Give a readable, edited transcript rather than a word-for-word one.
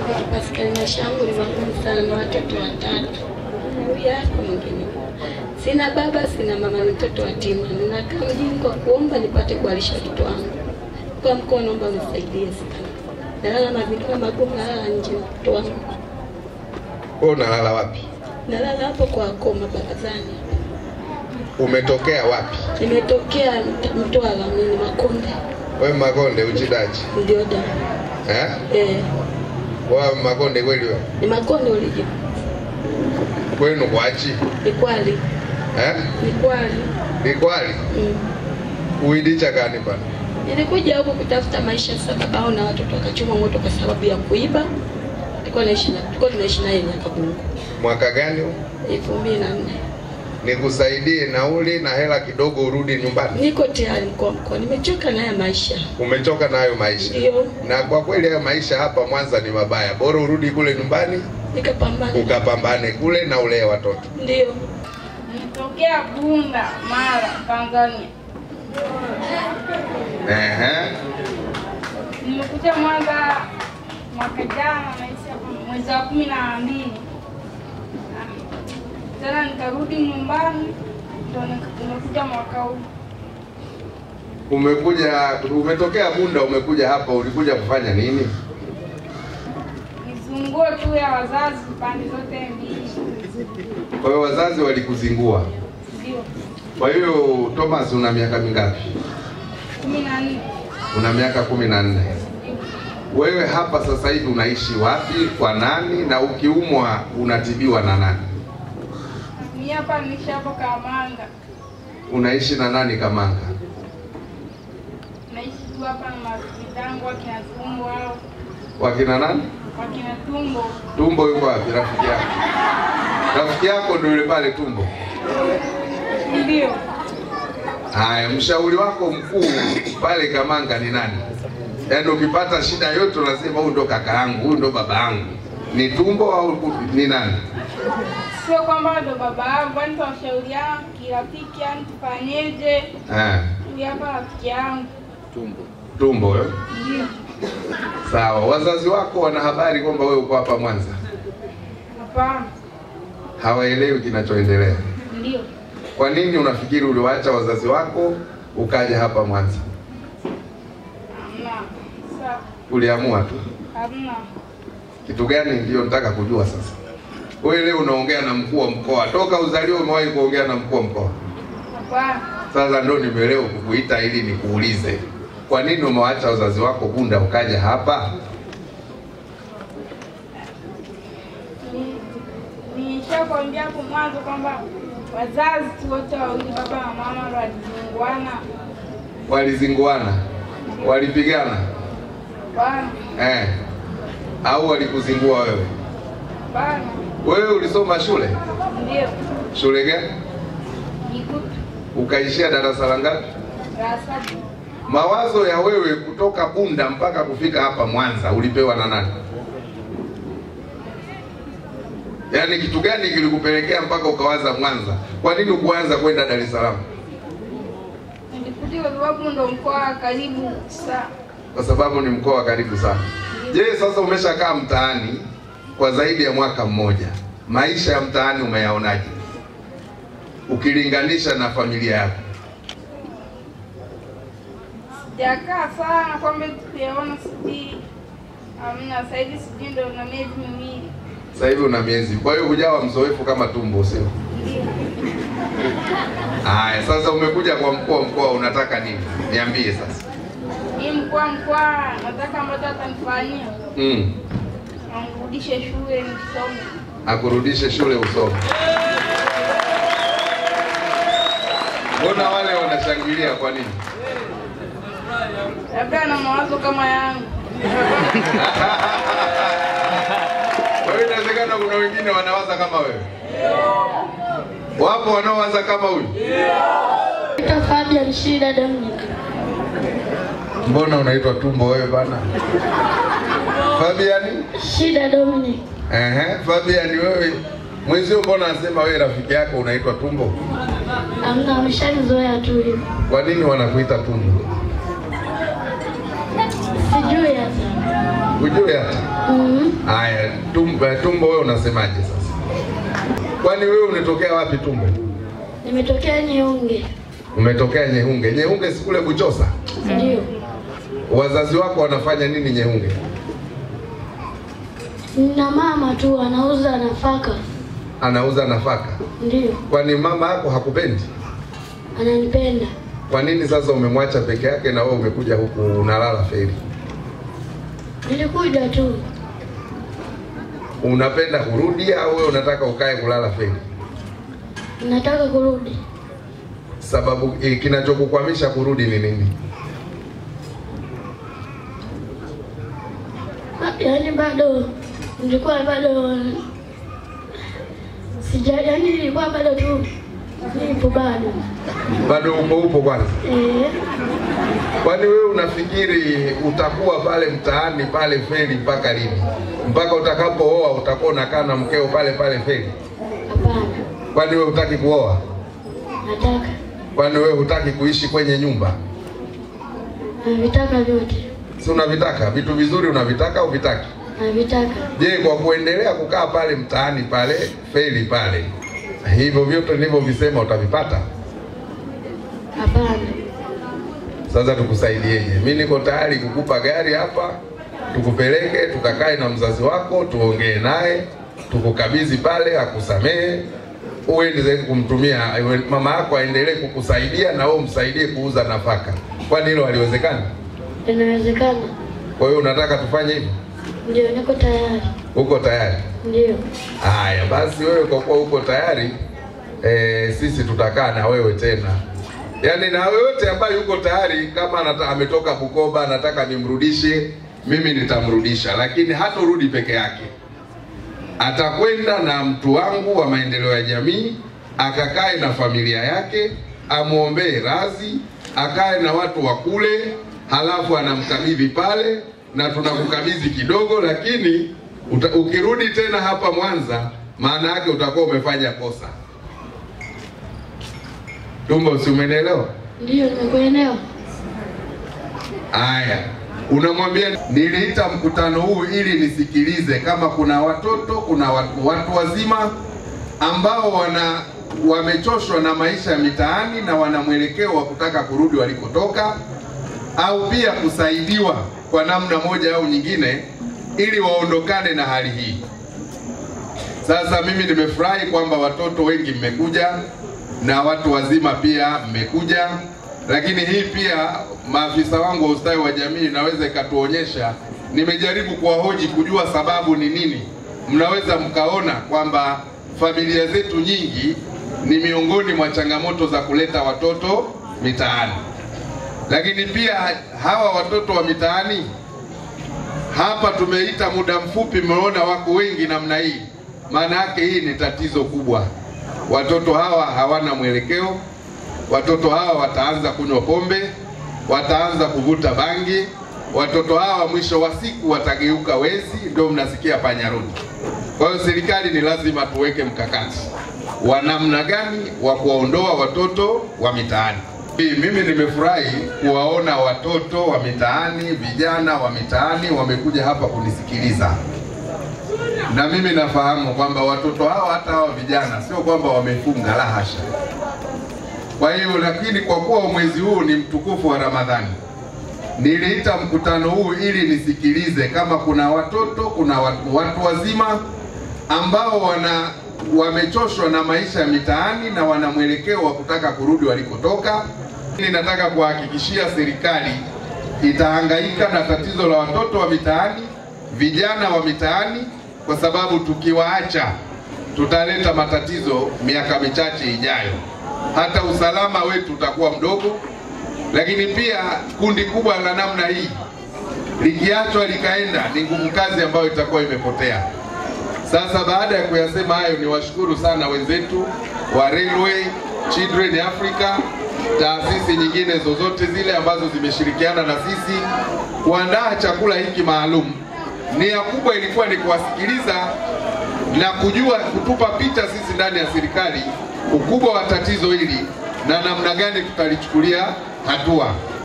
Pascal na shangu ni magumu sana na watoto watatu. Yako mwingine. Sina baba, sina mama, ni mtoto yatima. Ninakaa mjini kwa kuomba nipate kualisha watoto wangu. Kwa mkono naomba unisaidie sana. Nalala mazingira magumu, nalala nje na mtoto wangu. Wewe unalala wapi? Nalala hapo kwa Koma barazani. Umetokea wapi? Nimetokea Mtwara, mimi Makonde. Wewe Makonde uchidaji? Ndio da. Wewe Makonde kweli wewe? Ni Makonde ulije. Kwenu kwachi? Ni Kwali. Ni Kwali. Ni Kwali? Uidicha gani bana? Nilikuja huko kutafuta maisha sababu au na watoto wakachoma moto kwa sababu ya kuiba. Tulikuwa tunaishi naye miaka mingi. Mwaka gani huo? 2004. Nikusaidie nauli na hela kidogo urudi nyumbani. Niko tayari mko. Nimechoka na haya maisha. Umechoka na hayo maisha? Ndio. Na kwa kweli hayo maisha hapa Mwanza ni mabaya. Bora urudi kule nyumbani. Nikapambane. Ukapambane kule na ulee watoto. Ndio. Nitokea Bunda, Mara, Tanzania. Nimekuja Mwanza mwaka jana mwezi wa 12. Tena nikarudi nyumbani ndio nimekuja mwaka huu. Umetokea Bunda umekuja hapa ulikuja kufanya nini? Nizunguo tu ya wazazi pande zote mbili. Kwa hiyo wazazi walikuzingua? Ndio. Kwa hiyo Thomas una miaka mingapi? 14. Una miaka 14. Wewe hapa sasa hivi unaishi wapi, kwa nani, na ukiumwa unatibiwa na nani? Mimi hapa niishi hapo Kamanga. Unaishi na nani Kamanga? Naishi tu hapa na marafiki zangu wakina Tumbo wao. Wakina nani? Wakina Tumbo. Tumbo yuko wapi rafiki yako? Rafiki yako ndio yule pale Tumbo? Ndio. Haya, mshauri wako mkuu pale Kamanga ni nani? Yaani ukipata shida yote unasema huyu ndo kaka yangu, huyu ndo baba yangu. Ni Tumbo au ni nani? Sio kwamba ndo baba yangu, bali tunashauriana kirafiki, yani tufanyeje? Huyu hapa rafiki yangu. Tumbo eh? Ndio. Sawa, wazazi wako wana habari kwamba wewe uko hapa Mwanza? Hapana. Hawaelewi kinachoendelea? Ndio. Kwa nini unafikiri uliwaacha wazazi wako ukaja hapa Mwanza? Hamna. Sawa. Uliamua tu? Hamna. Kitu gani ndio nataka kujua sasa? Wewe leo unaongea na mkuu wa mkoa. Toka uzaliwe umewahi kuongea na mkuu wa mkoa? Hapana. Sasa ndio nimeelewa kukuita ili nikuulize. Kwa nini umewaacha wazazi wako Bunda ukaja hapa? Nishakwambia hapo mwanzo kwamba wazazi tu wote wawili, baba na mama, walizinguana. Walizinguana? Walipigana? Bana. Au walikuzingua wewe? Bana. Wewe ulisoma shule? Ndio. Shule gani? Ikutu. Ukaishia darasa la ngapi? Darasa. Mawazo ya wewe kutoka Bunda mpaka kufika hapa Mwanza ulipewa na nani? Yaani kitu gani kilikupelekea mpaka ukawaza Mwanza? Kwa nini ukuanza kwenda Dar es Salaam? Nilikuja kwa sababu ndo mkoa karibu sana. Kwa sababu ni mkoa karibu sana. Je, sasa umeshakaa mtaani kwa zaidi ya mwaka mmoja. Maisha ya mtaani umeyaonaje? Ukilinganisha na familia yako. Sijakaa sana kwamba tukiona sisi. Amna, sasa hivi sijui ndo na miezi miwili. Sasa hivi una miezi. Kwa hiyo hujawa mzoefu kama Tumbo, sio? Ndio. Haya, sasa umekuja kwa mkuu wa mkoa, unataka nini? Niambie sasa. Mimi mkuu nataka ambacho atanifanyia. Anirudishe shule nisome. Akurudishe shule usome. Mbona wale wanashangilia kwa nini? Labda na mawazo kama yangu. Kwa hiyo inawezekana kuna wengine wanawaza kama wewe. Wapo wanaowaza kama huyu? Naitwa Fabian Shida Dominic. Mbona unaitwa Tumbo wewe bana? Fabian Shida Dominic. Fabian wewe mwenzio mbona anasema wewe rafiki yako unaitwa Tumbo? Amna, ameshanizoea tu hivi. Kwa nini wanakuita Tumbo? Sijui hata. Hujui hata? Tumbo, wewe unasemaje sasa? Kwani wewe unatokea wapi Tumbo? Nimetokea Nyehunge. Umetokea Nyehunge. Nyehunge si kule Buchosa? Ndio. Wazazi wako wanafanya nini Nyehunge? Na mama tu anauza nafaka. Anauza nafaka? Ndio. Kwani mama yako hakupendi? Ananipenda. Kwa nini sasa umemwacha peke yake na wewe umekuja huku unalala feri? Nilikuja tu. Unapenda kurudi au wewe unataka ukae kulala feri? Nataka kurudi. Sababu kinachokukwamisha kurudi ni nini? Yaani nilikuwa bado nilikuwa bado tu nipo bado. Bado upo kwanza? Kwani wewe unafikiri utakuwa pale mtaani pale feri mpaka lini? Mpaka utakapooa utakuwa unakaa na mkeo pale pale feri? Hapana. Kwani wewe hutaki kuoa? Nataka. Kwani wewe hutaki kuishi kwenye nyumba? Navitaka vyote. Si unavitaka? Vitu vizuri unavitaka au vitaki? Navitaka. Je, kwa kuendelea kukaa pale mtaani pale feri pale, hivyo vyote nilivyovisema utavipata? Hapana. Sasa tukusaidieje? Mimi niko tayari kukupa gari hapa, tukupeleke tukakae na mzazi wako, tuongee naye, tukukabidhi pale akusamehe, uende kumtumia mama yako aendelee kukusaidia na wewe umsaidie kuuza nafaka. Kwani hilo haliwezekani? Inawezekana. Kwa hiyo unataka tufanye hivyo? Ndio, niko tayari. Uko tayari? Ndio. Haya basi, wewe kwa kuwa uko tayari, sisi tutakaa na wewe tena. Yaani na yote ambaye yuko tayari, kama ametoka Bukoba nataka nimrudishe, mimi nitamrudisha, lakini hatorudi peke yake. Atakwenda na mtu wangu wa maendeleo ya jamii, akakae na familia yake, amuombee radhi, akae na watu wa kule, halafu anamkabidhi pale na tunakukabidhi kidogo, lakini ukirudi tena hapa Mwanza maana yake utakuwa umefanya kosa. Tumbo, si umenielewa? Ndio, nimekuelewa. Haya, unamwambia niliita mkutano huu ili nisikilize kama kuna watoto, kuna watu wazima ambao wamechoshwa na maisha ya mitaani na wana mwelekeo wa kutaka kurudi walikotoka, au pia kusaidiwa kwa namna moja au nyingine ili waondokane na hali hii. Sasa mimi nimefurahi kwamba watoto wengi mmekuja na watu wazima pia mmekuja, lakini hii pia maafisa wangu wa ustawi wa jamii inaweza ikatuonyesha. Nimejaribu kuwahoji kujua sababu ni nini. Mnaweza mkaona kwamba familia zetu nyingi ni miongoni mwa changamoto za kuleta watoto mitaani. Lakini pia hawa watoto wa mitaani hapa tumeita muda mfupi, mmeona wako wengi namna hii. Maana yake hii ni tatizo kubwa. Watoto hawa hawana mwelekeo. Watoto hawa wataanza kunywa pombe, wataanza kuvuta bangi. Watoto hawa mwisho wa siku watageuka wezi, ndio mnasikia panyarudi. Kwa hiyo serikali ni lazima tuweke mkakati wa namna gani wa kuwaondoa watoto wa mitaani. Mimi nimefurahi kuwaona watoto wa mitaani, vijana wa mitaani wamekuja hapa kunisikiliza. Na mimi nafahamu kwamba watoto hawa, hata hawa vijana, sio kwamba wamefunga, la hasha. Kwa hiyo, lakini kwa kuwa mwezi huu ni mtukufu wa Ramadhani, niliita mkutano huu ili nisikilize kama kuna watoto, kuna watu wazima ambao wamechoshwa na maisha ya mitaani na wana mwelekeo wa kutaka kurudi walikotoka. Ninataka kuhakikishia serikali itahangaika na tatizo la watoto wa mitaani, vijana wa mitaani, kwa sababu tukiwaacha tutaleta matatizo miaka michache ijayo. Hata usalama wetu utakuwa mdogo, lakini pia kundi kubwa la namna hii likiachwa likaenda ni nguvu kazi ambayo itakuwa imepotea. Sasa baada ya kuyasema hayo, ni washukuru sana wenzetu wa Railway, Children Africa, taasisi nyingine zozote zile ambazo zimeshirikiana na sisi kuandaa chakula hiki maalum. Nia kubwa ilikuwa ni kuwasikiliza na kujua, kutupa picha sisi ndani ya serikali ukubwa wa tatizo hili na namna gani tutalichukulia hatua.